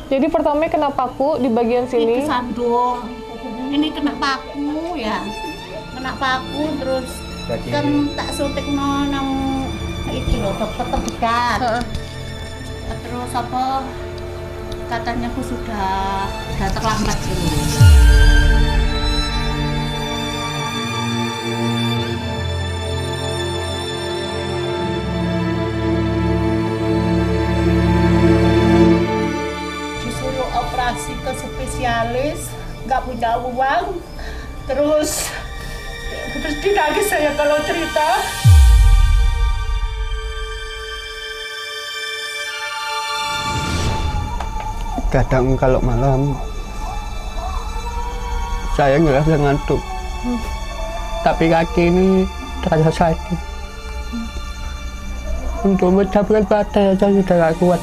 Jadi pertama kena paku di bagian sini. Itu sandung. Ini kena paku ya. Kena paku terus kan tak suntik nang itu loh dokter terdekat. Terus apa katanya aku sudah terlambat ini. Disuruh operasi ke spesialis, nggak punya uang, terus dinangis saya kalau cerita. Kadang kalau malam saya ngerasa ngantuk, tapi kaki ini terasa sakit. Untuk mencapkan badan saya sudah gak kuat.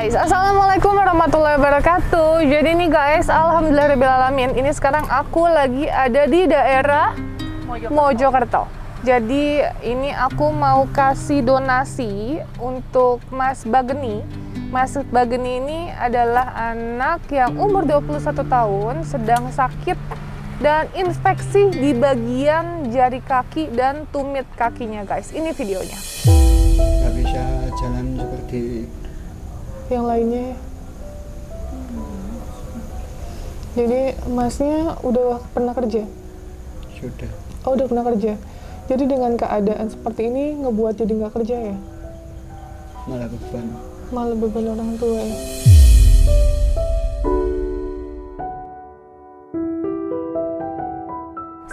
Guys, assalamualaikum warahmatullahi wabarakatuh. Jadi nih guys, alhamdulillahirrahmanirrahim. Ini sekarang aku lagi ada di daerah Mojokerto. Jadi ini aku mau kasih donasi untuk Mas Bageni. Mas Bageni ini adalah anak yang umur 21 tahun, sedang sakit dan infeksi di bagian jari kaki dan tumit kakinya guys. Ini videonya. Nggak bisa jalan seperti Yang lainnya ya. Jadi masnya udah pernah kerja? sudah. Oh, udah pernah kerja. Jadi dengan keadaan seperti ini ngebuat jadi nggak kerja ya? Malah beban. Malah beban orang tua ya.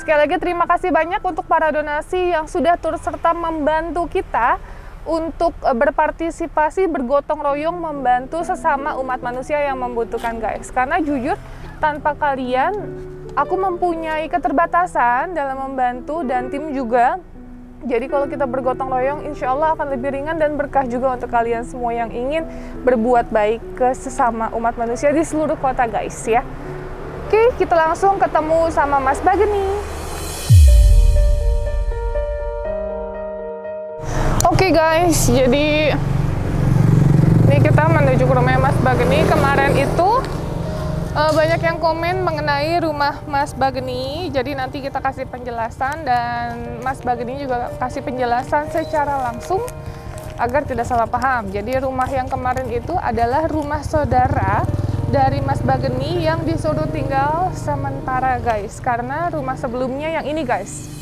Sekali lagi terima kasih banyak untuk para donasi yang sudah turut serta membantu kita untuk berpartisipasi, bergotong royong membantu sesama umat manusia yang membutuhkan guys. Karena jujur tanpa kalian aku mempunyai keterbatasan dalam membantu dan tim juga. Jadi kalau kita bergotong royong insya Allah akan lebih ringan dan berkah juga untuk kalian semua yang ingin berbuat baik ke sesama umat manusia di seluruh kota guys ya. Oke, kita langsung ketemu sama Mas Bageni. Oke guys, jadi ini kita menuju ke rumah Mas Bageni. Kemarin itu banyak yang komen mengenai rumah Mas Bageni. Jadi nanti kita kasih penjelasan dan Mas Bageni juga kasih penjelasan secara langsung agar tidak salah paham. Jadi rumah yang kemarin itu adalah rumah saudara dari Mas Bageni yang disuruh tinggal sementara guys. Karena rumah sebelumnya yang ini guys.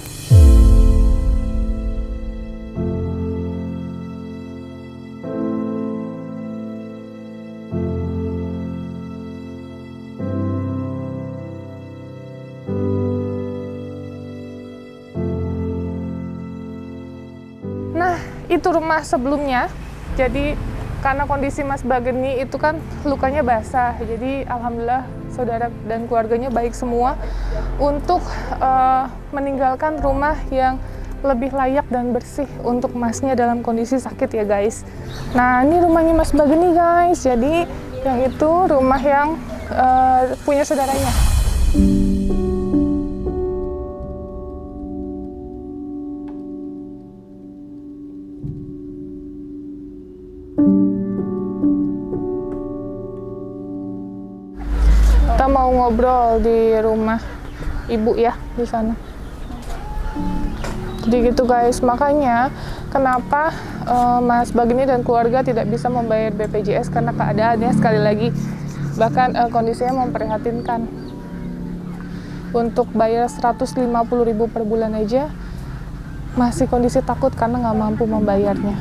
Itu rumah sebelumnya. Jadi karena kondisi Mas Bageni itu kan lukanya basah, jadi alhamdulillah saudara dan keluarganya baik semua untuk meninggalkan rumah yang lebih layak dan bersih untuk Masnya dalam kondisi sakit ya guys. Nah ini rumahnya Mas Bageni guys. Jadi yang itu rumah yang punya saudaranya. Kita mau ngobrol di rumah ibu ya di sana. Jadi gitu guys, makanya kenapa Mas Bageni dan keluarga tidak bisa membayar BPJS karena keadaannya sekali lagi bahkan kondisinya memprihatinkan. Untuk bayar 150.000 per bulan aja masih kondisi takut karena nggak mampu membayarnya.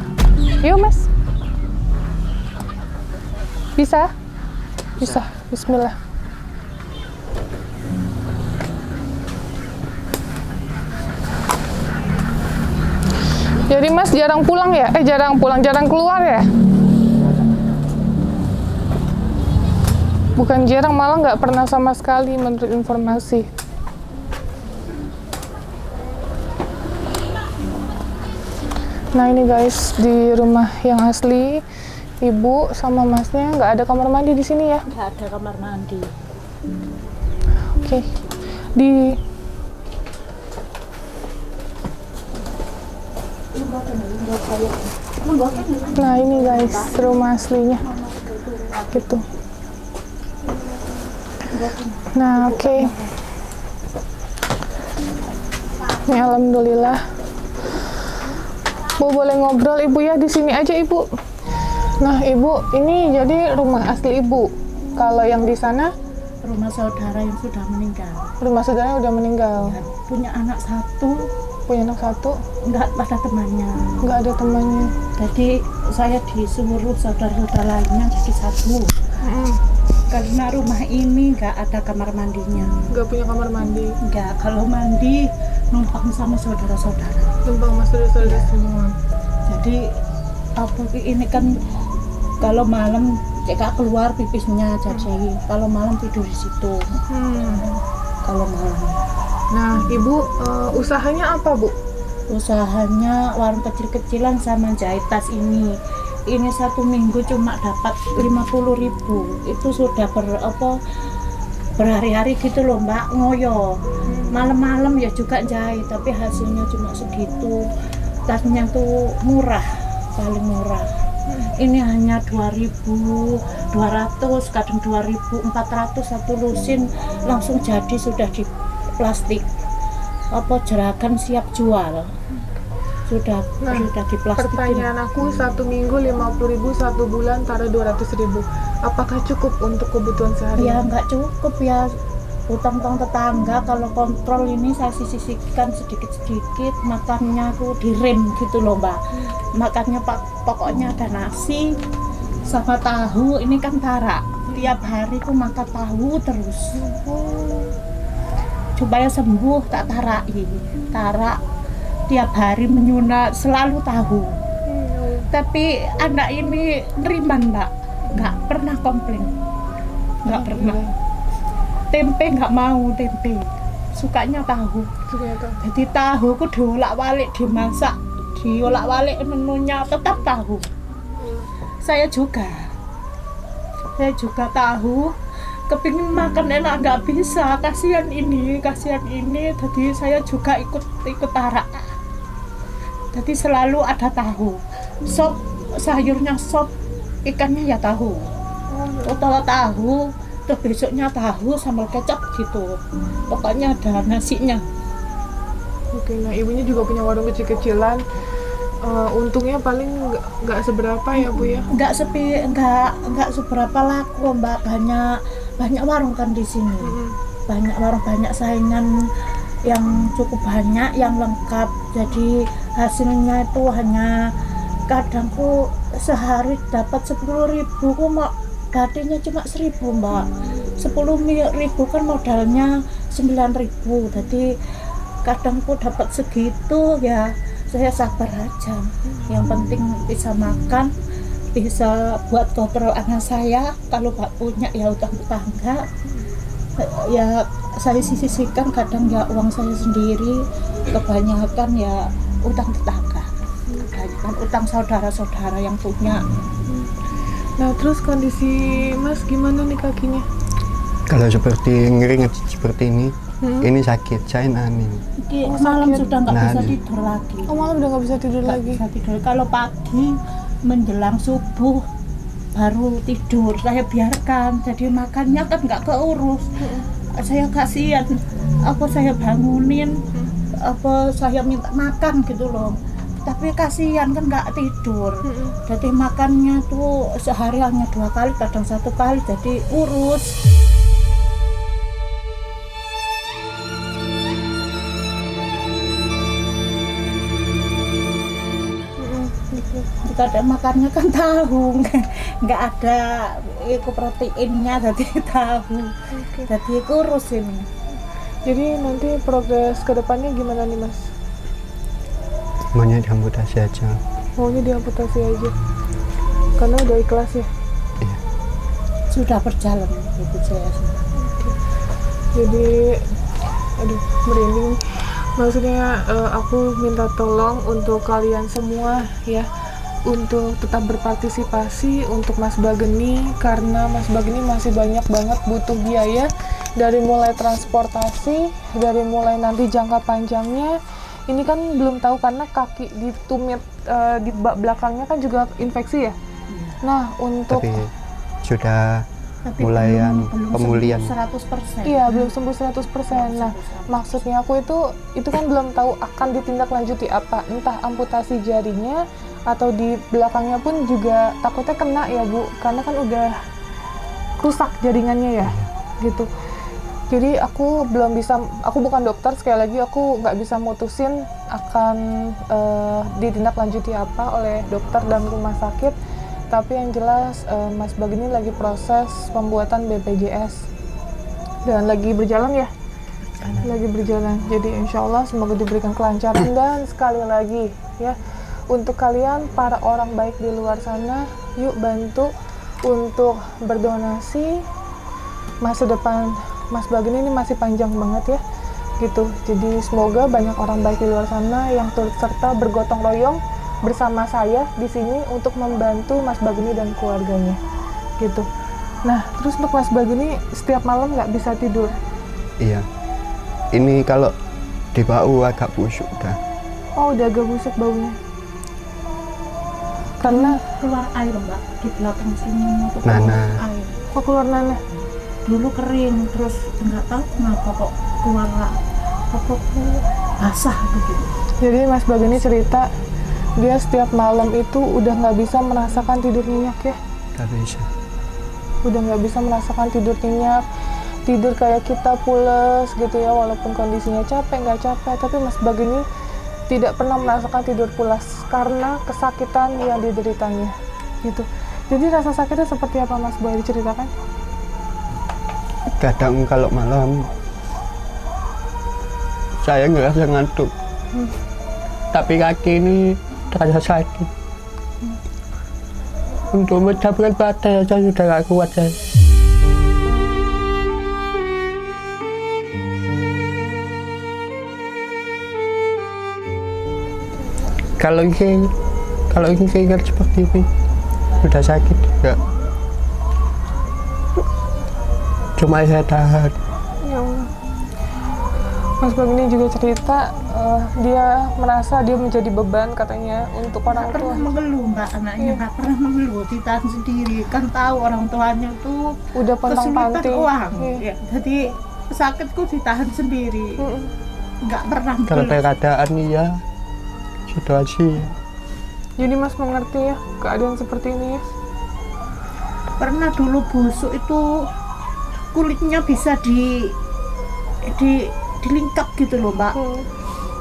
Yuk Mas. Bisa? Bisa. Bismillah. Jadi Mas jarang pulang ya? Jarang keluar ya? Bukan jarang, malah nggak pernah sama sekali menurut informasi. Nah ini guys, di rumah yang asli, ibu sama masnya nggak ada kamar mandi di sini ya? Nggak ada kamar mandi. Oke. Di Nah ini guys, rumah aslinya. Gitu. Nah, oke. Ini alhamdulillah. Bu boleh ngobrol Ibu ya di sini aja Ibu. Nah, Ibu, ini jadi rumah asli Ibu. Kalau yang di sana Rumah saudara yang sudah meninggal. rumah saudaranya udah meninggal. Ya, punya anak satu, Punya anak satu, nggak ada temannya. nggak ada temannya. Jadi saya disuruh saudara-saudara lainnya jadi satu. Karena rumah ini nggak ada kamar mandinya. Nggak punya kamar mandi. Nggak, kalau mandi numpang sama saudara-saudara. Tumpang mas saudara semua. Jadi apa ini kan kalau malam cekak keluar pipisnya, jadi kalau malam tidur di situ. Kalau malam. Nah, Ibu usahanya apa, Bu? Usahanya warung kecil-kecilan sama jahit tas ini. Ini 1 minggu cuma dapat 50.000. Itu sudah berhari-hari gitu loh Mbak, ngoyo. Malam-malam ya juga jahit, tapi hasilnya cuma segitu. Tasnya tuh murah, paling murah. Ini hanya 2.200, kadang 2.400 satu lusin langsung jadi, sudah di plastik. Jerakan siap jual. Sudah di plastik. Pertanyaan aku, 1 minggu 50.000, 1 bulan taruh 200.000. Apakah cukup untuk kebutuhan sehari? Ya nggak cukup ya, utang-utang tetangga. Kalau kontrol ini saya sisihkan sedikit-sedikit, makannya tuh direm gitu loh Mbak. Makannya pokoknya ada nasi sama tahu, ini kan tarak. Tiap hari tuh makan tahu terus. Supaya sembuh tak tarak tiap hari menyuna selalu tahu. Tapi anak ini neriman Mbak, nggak pernah komplain, nggak pernah. Tempe nggak mau, tempe sukanya tahu. Jadi tahu ku diolak-walik, dimasak, diolak-walik, menunya tetap tahu. Saya juga tahu, kepingin makan enak nggak bisa, kasihan ini. Jadi saya juga ikut tarak. Jadi selalu ada tahu, sop sayurnya sop, ikannya ya tahu, atau tahu, terus besoknya tahu sambal kecap gitu. Pokoknya ada nasinya. Oke, nah ibunya juga punya warung kecil-kecilan. Untungnya paling nggak seberapa ya Bu ya? Nggak seberapa laku Mbak, banyak warung kan di sini. Banyak warung, banyak saingan yang cukup banyak, yang lengkap. Jadi hasilnya itu hanya kadang ku sehari dapat 10.000, ku mau datinya cuma 1.000 Mbak. 10.000 kan modalnya 9.000. Jadi kadang ku dapat segitu ya, saya sabar aja. Yang penting bisa makan, bisa buat kontrol anak saya. Kalau nggak punya ya utang tetangga. Ya saya sisihkan, kadang ya uang saya sendiri, kebanyakan ya utang tetangga, kebanyakan utang saudara-saudara yang punya. Nah terus kondisi Mas gimana nih kakinya? Kalau seperti ngeringet seperti ini sakit, saya nanin. Malam sudah nggak bisa Nanin. tidur lagi. Oh malam udah nggak bisa tidur Nggak lagi? bisa tidur. Kalau pagi menjelang subuh baru tidur, saya biarkan. Jadi makannya kan nggak keurus. Saya kasihan, saya bangunin, saya minta makan gitu loh. Tapi kasihan kan nggak tidur. Jadi makannya tuh sehari hanya 2 kali, kadang 1 kali. Jadi urus. Kadang makannya kan tahu, nggak ada proteinnya, jadi tahu. Jadi kurus ini. Jadi nanti progres kedepannya gimana nih Mas? maunya diamputasi aja. Maunya diamputasi aja. Karena udah ikhlas ya. Iya. Sudah berjalan BPJS. Jadi aduh merinding. Maksudnya aku minta tolong untuk kalian semua ya, untuk tetap berpartisipasi untuk Mas Bageni, karena Mas Bageni masih banyak banget butuh biaya, dari mulai transportasi, dari mulai nanti jangka panjangnya. Ini kan belum tahu karena kaki di tumit di belakangnya kan juga infeksi ya. Nah untuk Tapi sudah mulaian pemulihan. 100%. iya belum sembuh 100%. Nah maksudnya aku itu kan belum tahu akan ditindaklanjuti apa, entah amputasi jarinya atau di belakangnya pun juga takutnya kena ya Bu, karena kan udah rusak jaringannya ya gitu. Jadi aku belum bisa, aku bukan dokter, sekali lagi aku nggak bisa mutusin akan ditindaklanjuti apa oleh dokter dan rumah sakit. Tapi yang jelas Mas Bageni lagi proses pembuatan BPJS dan lagi berjalan ya, lagi berjalan. Jadi insya Allah semoga diberikan kelancaran. Dan sekali lagi ya, untuk kalian para orang baik di luar sana, yuk bantu untuk berdonasi. Masa depan Mas Bageni ini masih panjang banget ya gitu. Jadi semoga banyak orang baik di luar sana yang turut serta bergotong royong bersama saya di sini untuk membantu Mas Bageni dan keluarganya gitu. Nah terus untuk Mas Bageni setiap malam nggak bisa tidur? Iya. Ini kalau di bau agak busuk dah. Oh udah agak busuk baunya. Karena Keluar air Mbak di belakang sini tuh Nanah. air. kok keluar nanah? Dulu kering, terus nggak tahu kenapa kok keluar basah gitu. Jadi Mas Bageni cerita dia setiap malam itu udah nggak bisa merasakan tidur nyenyak ya. Gak bisa. Udah nggak bisa merasakan tidur nyenyak, tidur kayak kita pules gitu ya, walaupun kondisinya capek nggak capek, tapi Mas Bageni tidak pernah merasakan tidur pulas karena kesakitan yang dideritanya gitu. Jadi rasa sakitnya seperti apa Mas, boleh diceritakan? Kadang kalau malam saya ngerasa ngantuk, tapi kaki ini terasa sakit. Untuk mencapai badan saya sudah gak kuat saya. Kalau ingin keingat seperti ini sudah sakit juga. Cuma saya tahan. Ya Allah. Mas Bageni juga cerita dia merasa dia menjadi beban katanya untuk orang Nggak tua. pernah mengeluh Mbak, anaknya nggak pernah mengeluh, ditahan sendiri. Kan tahu orang tuanya tuh Udah kesulitan pontang-panting. uang. Iya. Ya, jadi sakitku ditahan sendiri, nggak pernah Kalau mengeluh. keadaan ya situasi. Jadi Mas mengerti ya keadaan seperti ini ya. Pernah dulu busuk itu kulitnya bisa dilingkap gitu loh Mbak.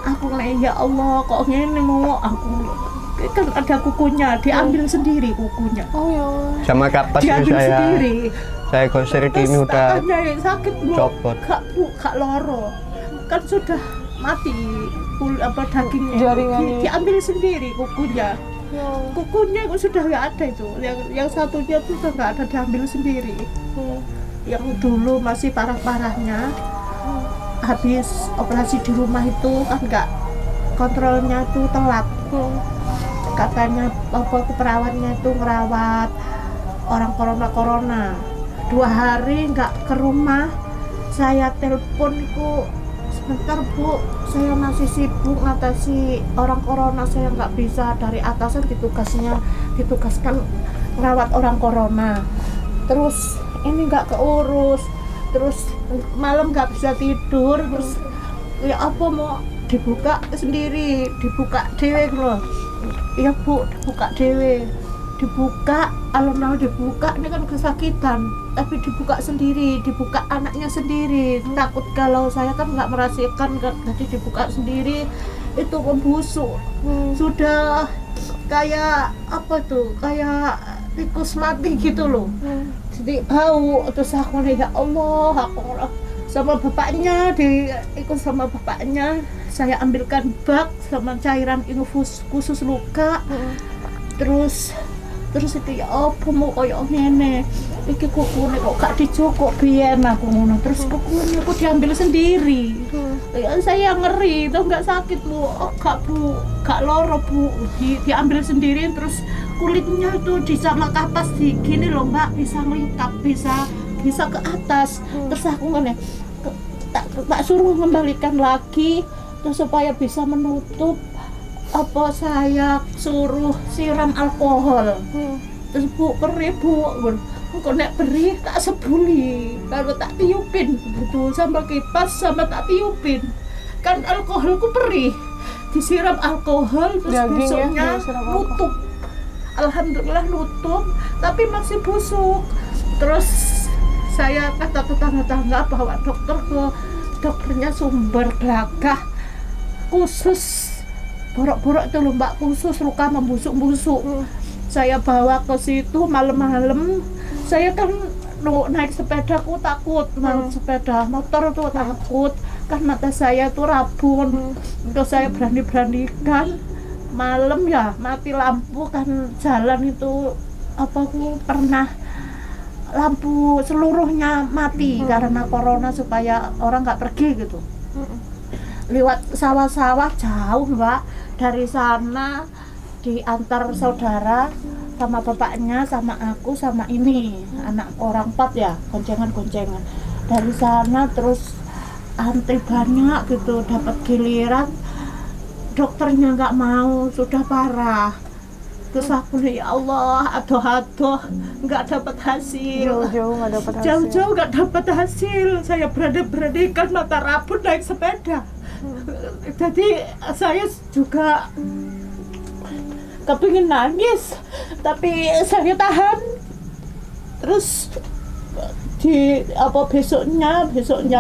Aku ngeliat ya Allah kok ini mau aku kan ada kukunya, diambil sendiri kukunya, Oh ya Allah. Sama kapas diambil sendiri. saya gosir Terus ini udah tangannya yang sakit Bu, copot. gak loro, kan sudah mati dagingnya, Jaringannya. diambil sendiri kukunya. Ya Allah. Kukunya kok sudah nggak ada itu, yang satunya tuh udah nggak ada, diambil sendiri. Yang dulu masih parah-parahnya, habis operasi di rumah itu kan nggak, kontrolnya tuh telat. Katanya perawatnya itu ngerawat orang corona 2 hari nggak ke rumah. Saya telepon itu, sebentar Bu, saya masih sibuk ngatasi orang corona, saya nggak bisa. Dari atasan ditugaskan ngerawat orang corona, terus ini nggak keurus, terus malam nggak bisa tidur, terus ya apa mau dibuka sendiri, dibuka dewe loh ya Bu, dibuka dewe, dibuka alon-alon, dibuka ini kan kesakitan, tapi dibuka sendiri, dibuka anaknya sendiri. Takut kalau saya kan nggak merasakan, jadi dibuka sendiri itu membusuk, sudah kayak apa tuh, kayak tikus mati gitu loh. Jadi bau, terus aku ya Allah, aku sama bapaknya ikut sama bapaknya, saya ambilkan bak sama cairan infus khusus luka. Terus itu ya apa mau koyo ngene. Iki kukune kok gak dijokok biyen aku ngono. Terus kukune aku diambil sendiri. Ya, saya ngeri, itu nggak sakit Bu. Oh, gak loro Bu. Diambil sendiri terus kulitnya itu di sama kapas di gini loh Mbak, bisa melingkap, bisa ke atas. Terus aku ngene tak suruh mengembalikan lagi terus supaya bisa menutup, apa saya suruh siram alkohol. Terus Bu perih Bu, kok nek perih tak sebuli, kalau tak tiupin betul sama kipas sama tak tiupin, kan alkoholku perih, disiram alkohol terus busuknya nutup. Alhamdulillah nutup, tapi masih busuk. Terus saya kata tetangga-tetangga bawa dokternya Sumber Glagah khusus borok-borok itu loh Mbak, khusus luka membusuk-busuk. Saya bawa ke situ malam-malam. Saya kan naik sepeda aku takut, naik sepeda motor tuh takut kan mata saya tuh rabun. Terus saya berani-beranikan malam ya mati lampu kan jalan itu apa aku pernah lampu seluruhnya mati karena corona supaya orang nggak pergi gitu. Lewat sawah-sawah jauh Mbak, dari sana diantar saudara sama bapaknya sama aku sama ini anak orang 4 ya, goncengan dari sana. Terus antri banyak gitu, dapat giliran dokternya nggak mau, sudah parah. Terus aku nih ya Allah, aduh nggak dapat hasil, jauh-jauh nggak dapat hasil. Saya berani-beranikan mata rabun naik sepeda. Jadi saya juga kepingin nangis, tapi saya tahan. Terus besoknya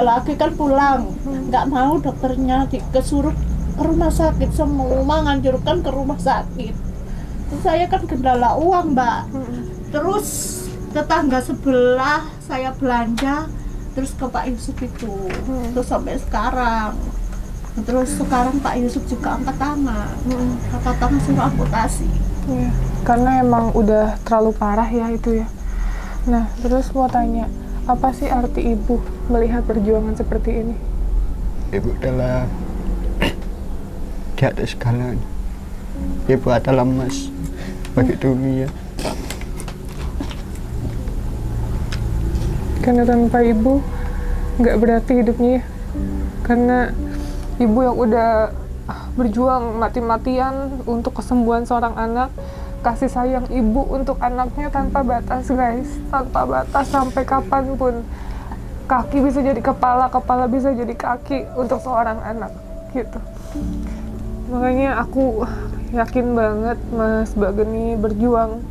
lagi kan pulang, nggak mau dokternya kesuruh ke rumah sakit, semua menganjurkan ke rumah sakit. Terus saya kan kendala uang Mbak. Terus tetangga sebelah saya belanja, terus ke Pak Yusuf itu, terus sampai sekarang. Terus sekarang Pak Yusuf juga angkat tangan, suruh amputasi. Ya, karena emang udah terlalu parah ya itu ya. Nah, terus mau tanya, apa sih arti Ibu melihat perjuangan seperti ini? Ibu adalah di atas segalanya. Ibu adalah emas bagi dunia. Karena tanpa Ibu nggak berarti hidupnya ya. Karena Ibu yang udah berjuang mati-matian untuk kesembuhan seorang anak, kasih sayang Ibu untuk anaknya tanpa batas guys, tanpa batas sampai kapanpun. Kaki bisa jadi kepala, kepala bisa jadi kaki untuk seorang anak gitu. Makanya aku yakin banget Mas Bageni berjuang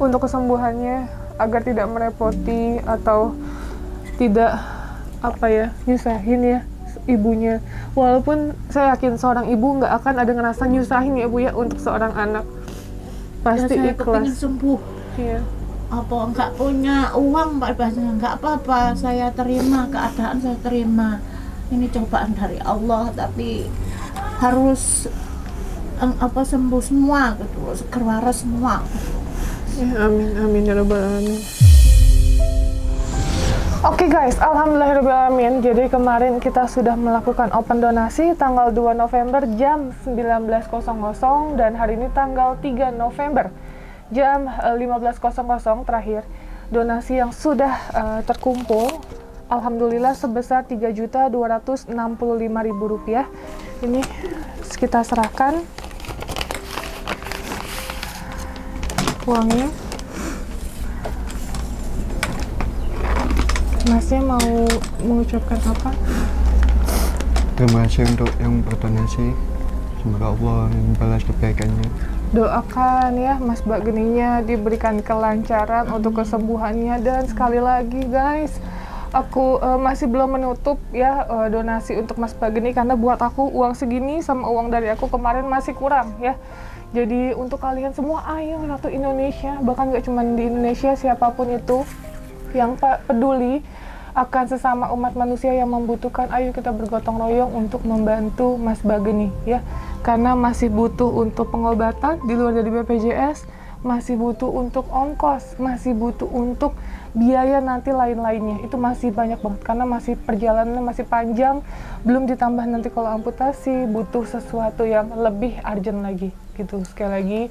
untuk kesembuhannya agar tidak merepoti atau tidak nyusahin ya ibunya. Walaupun saya yakin seorang ibu nggak akan ada ngerasa nyusahin ya Bu ya untuk seorang anak, pasti ya, saya ikhlas. Sembuh. Iya. Apa nggak punya uang Mbak, nggak apa-apa, saya terima keadaan, saya terima. Ini cobaan dari Allah, tapi harus sembuh semua gitu, seger waras semua gitu. Ya, amin ya rabbal alamin. Oke guys, alhamdulillahirrahmanirrahim. Jadi kemarin kita sudah melakukan open donasi tanggal 2 November jam 19.00 dan hari ini tanggal 3 November jam 15.00 terakhir. Donasi yang sudah terkumpul alhamdulillah sebesar Rp3.265.000. Ini kita serahkan uangnya. Masnya mau mengucapkan apa? Terima kasih untuk yang berdonasi. Semoga Allah membalas kebaikannya. Doakan ya Mas Bageninya diberikan kelancaran untuk kesembuhannya. Dan sekali lagi guys, aku masih belum menutup ya donasi untuk Mas Bageni, karena buat aku uang segini sama uang dari aku kemarin masih kurang ya. Jadi untuk kalian semua, ayo satu Indonesia, bahkan gak cuma di Indonesia, siapapun itu yang peduli akan sesama umat manusia yang membutuhkan. Ayo kita bergotong royong untuk membantu Mas Bageni ya, karena masih butuh untuk pengobatan di luar dari BPJS, masih butuh untuk ongkos, masih butuh untuk biaya nanti lain-lainnya. Itu masih banyak banget karena masih perjalanannya masih panjang, belum ditambah nanti kalau amputasi butuh sesuatu yang lebih urgent lagi gitu. Sekali lagi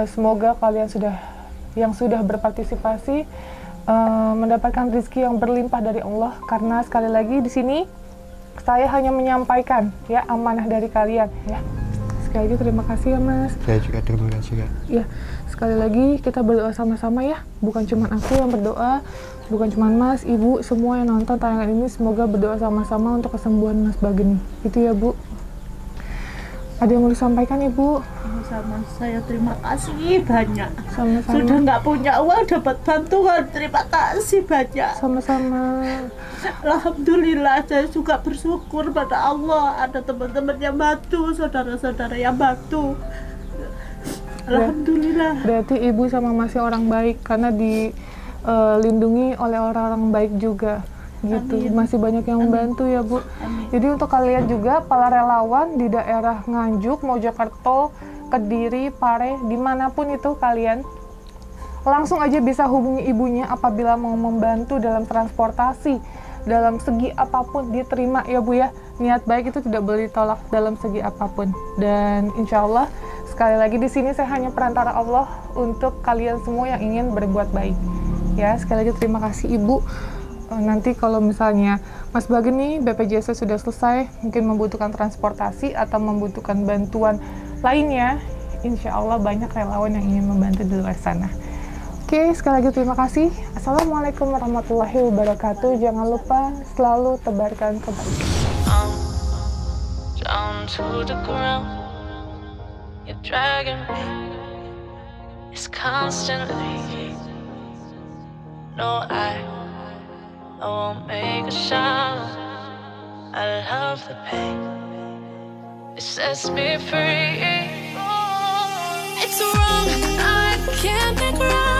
semoga kalian yang sudah berpartisipasi mendapatkan rezeki yang berlimpah dari Allah, karena sekali lagi di sini saya hanya menyampaikan ya amanah dari kalian ya. Sekali lagi terima kasih ya Mas. Saya juga terima kasih Kak. Ya, sekali lagi kita berdoa sama-sama ya. Bukan cuma aku yang berdoa, bukan cuma Mas, Ibu, semua yang nonton tayangan ini semoga berdoa sama-sama untuk kesembuhan Mas Bageni. Itu ya Bu. Ada yang mau disampaikan Ibu? Sama saya terima kasih banyak. Sama-sama. Sudah nggak punya uang dapat bantuan, terima kasih banyak. Sama-sama. Alhamdulillah, saya juga bersyukur pada Allah ada teman-teman yang bantu, saudara-saudara yang bantu. Alhamdulillah. Berarti Ibu sama Masnya orang baik karena dilindungi oleh orang-orang baik juga gitu. Amin. Masih banyak yang membantu ya Bu. Amin. Jadi untuk kalian juga para relawan di daerah Nganjuk, Mojokerto, Kediri, Pare, dimanapun itu kalian, langsung aja bisa hubungi ibunya apabila mau membantu dalam transportasi, dalam segi apapun diterima ya Bu ya. Niat baik itu tidak boleh ditolak dalam segi apapun. Dan insya Allah sekali lagi di sini saya hanya perantara Allah untuk kalian semua yang ingin berbuat baik. Ya, sekali lagi terima kasih Ibu. Nanti kalau misalnya Mas Bageni BPJS sudah selesai, mungkin membutuhkan transportasi atau membutuhkan bantuan lainnya, insya Allah banyak relawan yang ingin membantu di luar sana. Oke, sekali lagi terima kasih. Assalamualaikum warahmatullahi wabarakatuh. Jangan lupa selalu tebarkan kebaikan. Down to the ground, you're dragging me. It's constantly. No, I won't make a sound. I love the pain. It sets me free. It's wrong, I can't make right.